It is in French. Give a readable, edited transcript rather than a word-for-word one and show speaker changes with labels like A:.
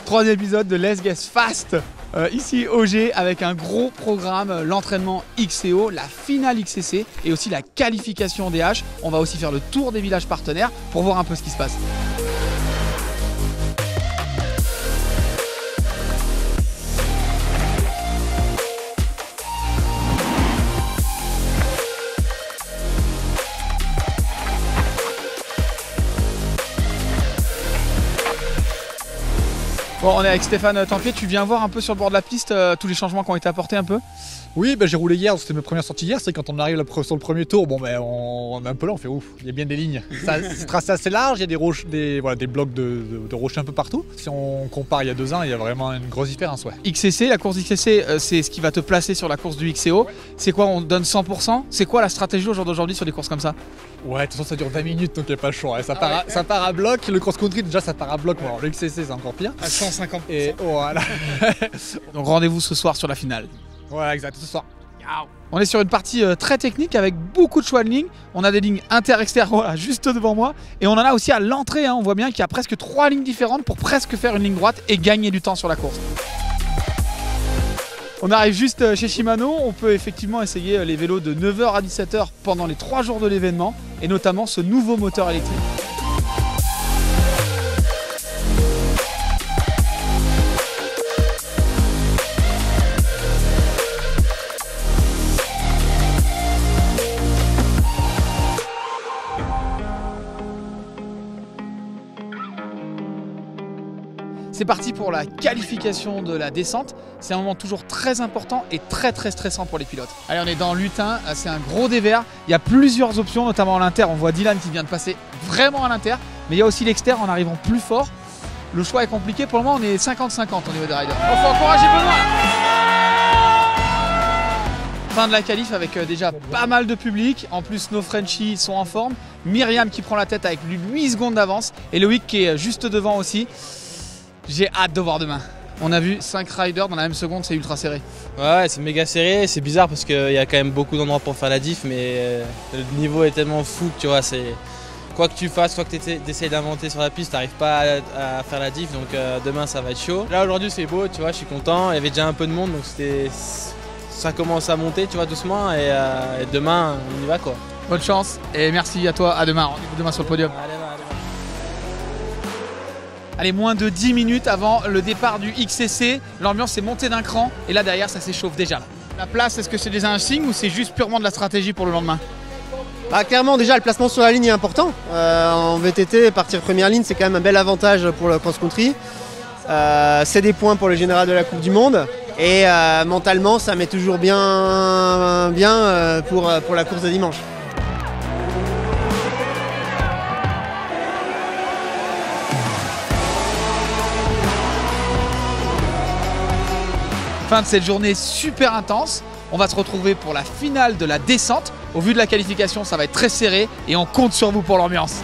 A: Troisième épisode de Let's Get Fast, ici OG avec un gros programme, l'entraînement XCO, la finale XCC et aussi la qualification DH. On va aussi faire le tour des villages partenaires pour voir un peu ce qui se passe. Bon, on est avec Stéphane Tempier, tu viens voir un peu sur le bord de la piste tous les changements qui ont été apportés un peu?
B: Oui, j'ai roulé hier, c'était ma première sortie hier, c'est quand on arrive sur le premier tour, on est un peu là, on fait ouf, il y a bien des lignes. C'est tracé assez large, il y a des blocs de rochers un peu partout. Si on compare il y a 2 ans, il y a vraiment une grosse différence. Ouais.
A: XCC, la course XCC, c'est ce qui va te placer sur la course du XCO. C'est quoi, on donne 100%? C'est quoi la stratégie au jour d'aujourd'hui sur des courses comme ça?
B: Ouais, de toute façon ça dure 20 minutes donc il n'y a pas le choix. Ça part à bloc, le cross-country déjà ça part à bloc, alors le XCC c'est encore pire.
A: À 150%.
B: Et voilà.
A: Donc rendez-vous ce soir sur la finale.
B: Ouais, exact, ce soir.
A: On est sur une partie très technique avec beaucoup de choix de lignes. On a des lignes inter-exter, voilà, juste devant moi. Et on en a aussi à l'entrée, hein. On voit bien qu'il y a presque 3 lignes différentes pour presque faire une ligne droite et gagner du temps sur la course. On arrive juste chez Shimano, on peut effectivement essayer les vélos de 9h à 17h pendant les 3 jours de l'événement et notamment ce nouveau moteur électrique. C'est parti pour la qualification de la descente. C'est un moment toujours très important et très stressant pour les pilotes. Allez, on est dans l'Utin, c'est un gros dévers. Il y a plusieurs options, notamment à l'inter. On voit Dylan qui vient de passer vraiment à l'inter. Mais il y a aussi l'exter en arrivant plus fort. Le choix est compliqué. Pour le moment, on est 50-50 au niveau des riders. Il faut encourager Benoît. Fin de la qualif avec déjà pas mal de public. En plus, nos Frenchies sont en forme. Myriam qui prend la tête avec 8 secondes d'avance. Et Loïc qui est juste devant aussi. J'ai hâte de voir demain. On a vu 5 riders dans la même seconde, c'est ultra serré.
C: Ouais, c'est méga serré, c'est bizarre parce qu'il y a quand même beaucoup d'endroits pour faire la diff, mais le niveau est tellement fou que tu vois, c'est quoi que tu fasses, quoi que tu essayes d'inventer sur la piste, t'arrives pas à faire la diff, donc demain ça va être chaud. Là aujourd'hui c'est beau, tu vois, je suis content, il y avait déjà un peu de monde, donc ça commence à monter, tu vois, doucement, et demain on y va quoi.
A: Bonne chance et merci à toi, à demain, rendez-vous demain sur le podium. Allez, moins de 10 minutes avant le départ du XCC, l'ambiance est montée d'un cran et là derrière ça s'échauffe déjà. La place, est-ce que c'est déjà un signe ou c'est juste purement de la stratégie pour le lendemain?
D: Clairement déjà le placement sur la ligne est important. En VTT, partir première ligne c'est quand même un bel avantage pour le cross-country. C'est des points pour le général de la Coupe du Monde et mentalement ça met toujours bien pour la course de dimanche.
A: Fin de cette journée super intense. On va se retrouver pour la finale de la descente. Au vu de la qualification, ça va être très serré et on compte sur vous pour l'ambiance.